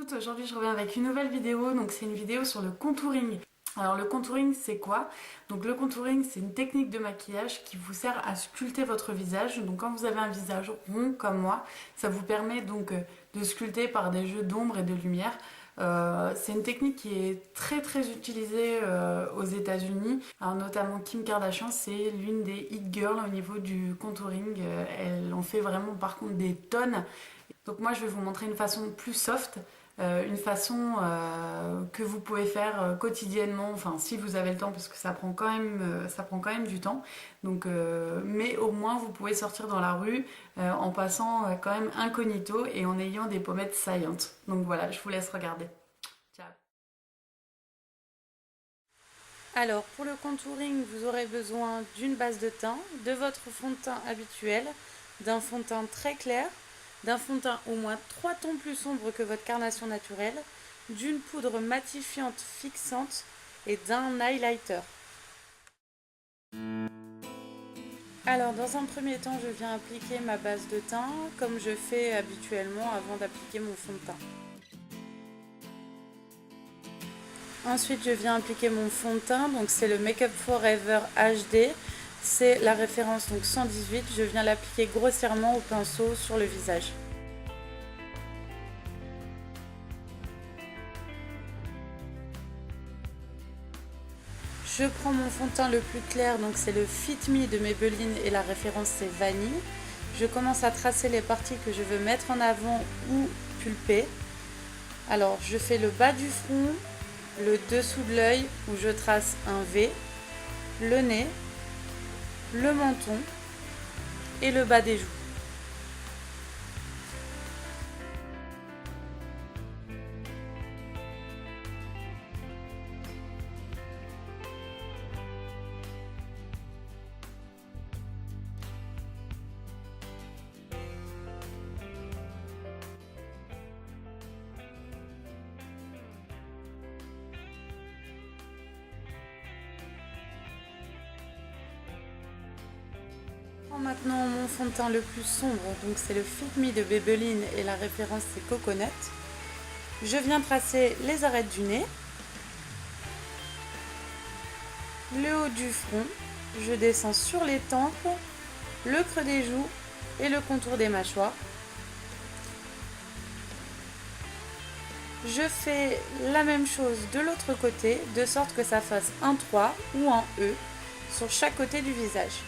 toutes, aujourd'hui je reviens avec une nouvelle vidéo, donc c'est une vidéo sur le contouring. Alors le contouring c'est quoi? Donc le contouring c'est une technique de maquillage qui vous sert à sculpter votre visage. Donc quand vous avez un visage rond comme moi, ça vous permet donc de sculpter par des jeux d'ombre et de lumière. C'est une technique qui est très utilisée aux États-Unis. Alors notamment Kim Kardashian, c'est l'une des hit girls au niveau du contouring. Elle en fait vraiment par contre des tonnes. Donc moi je vais vous montrer une façon plus soft, une façon que vous pouvez faire quotidiennement, enfin si vous avez le temps parce que ça prend quand même du temps. Donc, mais au moins vous pouvez sortir dans la rue en passant quand même incognito et en ayant des pommettes saillantes. Donc voilà, je vous laisse regarder. Ciao. Alors pour le contouring, vous aurez besoin d'une base de teint, de votre fond de teint habituel, d'un fond de teint très clair, d'un fond de teint au moins 3 tons plus sombre que votre carnation naturelle, d'une poudre matifiante fixante et d'un highlighter. Alors dans un premier temps, je viens appliquer ma base de teint comme je fais habituellement avant d'appliquer mon fond de teint. Ensuite, je viens appliquer mon fond de teint, donc c'est le Make Up Forever HD. C'est la référence donc 118, je viens l'appliquer grossièrement au pinceau sur le visage. Je prends mon fond de teint le plus clair, donc c'est le Fit Me de Maybelline et la référence c'est Vanille. Je commence à tracer les parties que je veux mettre en avant ou pulper. Alors je fais le bas du front, le dessous de l'œil où je trace un V, le nez, le menton et le bas des joues. Maintenant mon fond de teint le plus sombre, donc c'est le Fit Me de Maybelline et la référence c'est Coconut. Je viens tracer les arêtes du nez, le haut du front, je descends sur les tempes, le creux des joues et le contour des mâchoires. Je fais la même chose de l'autre côté, de sorte que ça fasse un 3 ou un E sur chaque côté du visage.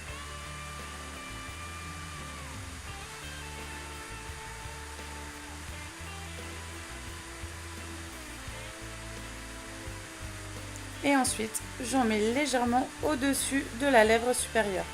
Et ensuite, j'en mets légèrement au-dessus de la lèvre supérieure.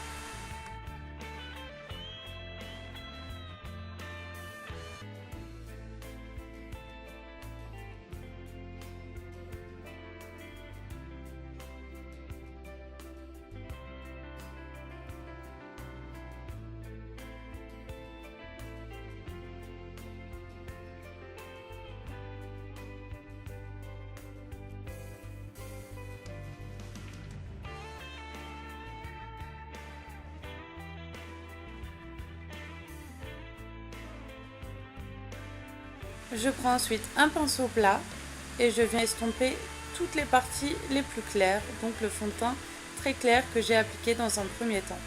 Je prends ensuite un pinceau plat et je viens estomper toutes les parties les plus claires, donc le fond de teint très clair que j'ai appliqué dans un premier temps.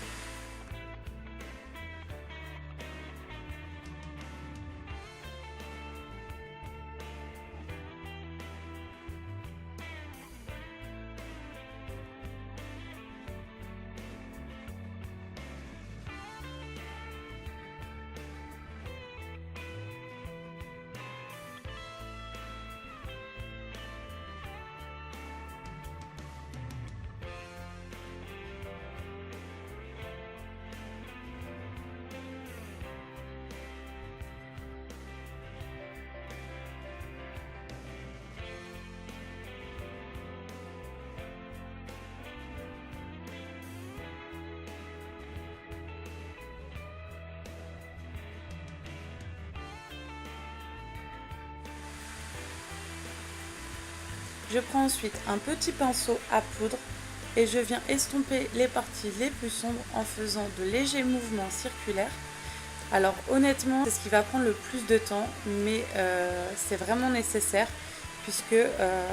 Je prends ensuite un petit pinceau à poudre et je viens estomper les parties les plus sombres en faisant de légers mouvements circulaires Alors honnêtement, c'est ce qui va prendre le plus de temps, mais c'est vraiment nécessaire puisque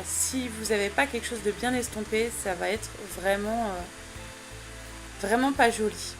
si vous n'avez pas quelque chose de bien estompé, ça va être vraiment, vraiment pas joli.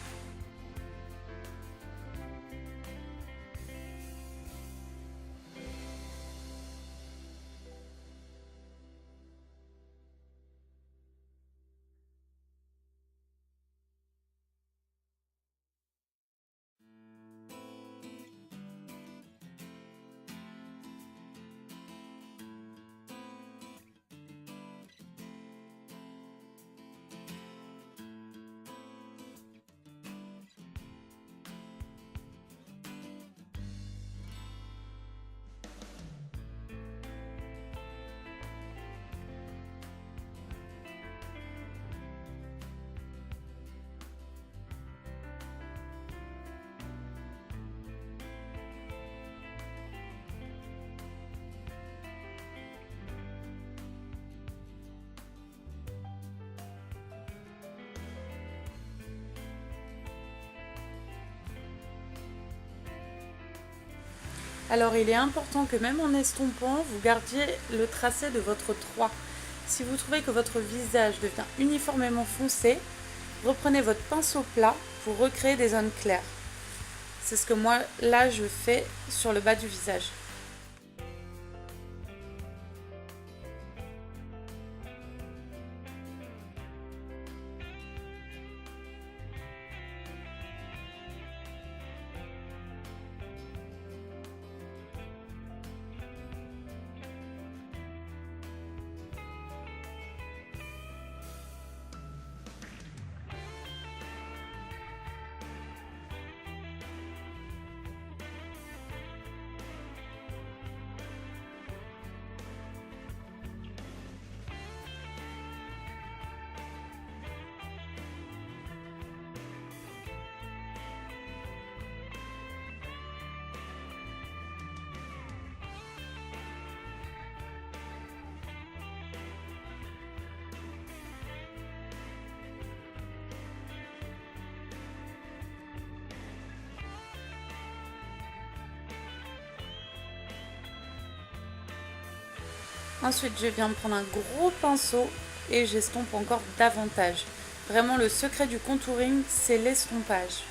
Alors il est important que même en estompant, vous gardiez le tracé de votre 3. Si vous trouvez que votre visage devient uniformément foncé, reprenez votre pinceau plat pour recréer des zones claires. C'est ce que moi, là, je fais sur le bas du visage. Ensuite, je viens prendre un gros pinceau et j'estompe encore davantage. Vraiment, le secret du contouring, c'est l'estompage.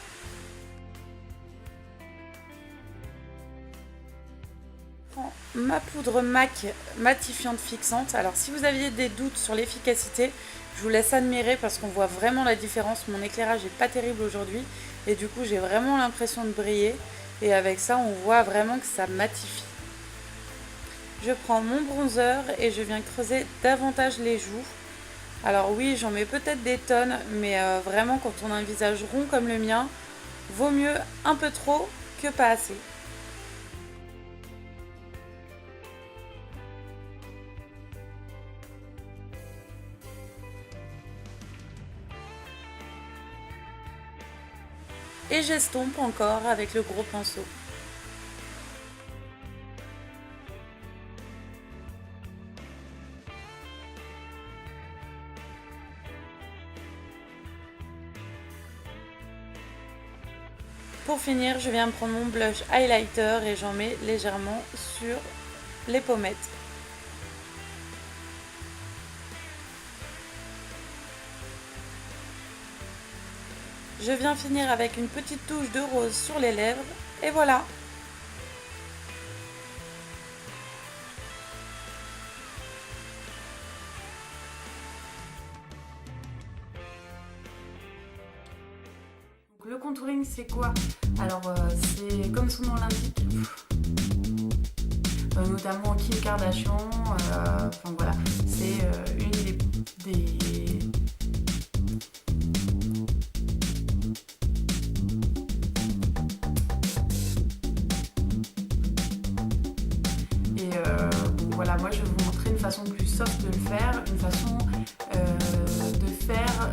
Je prends ma poudre MAC matifiante fixante. Alors, si vous aviez des doutes sur l'efficacité, je vous laisse admirer parce qu'on voit vraiment la différence. Mon éclairage n'est pas terrible aujourd'hui et du coup, j'ai vraiment l'impression de briller. Et avec ça, on voit vraiment que ça matifie. Je prends mon bronzer et je viens creuser davantage les joues. Alors oui, j'en mets peut-être des tonnes, mais vraiment quand on a un visage rond comme le mien, vaut mieux un peu trop que pas assez. Et j'estompe encore avec le gros pinceau. Pour finir, je viens prendre mon blush highlighter et j'en mets légèrement sur les pommettes. Je viens finir avec une petite touche de rose sur les lèvres et voilà. Le contouring, c'est quoi? Alors, c'est comme son nom l'indique, notamment Kim Kardashian, enfin voilà, c'est une des bon, voilà, moi je vais vous montrer une façon plus soft de le faire, une façon de faire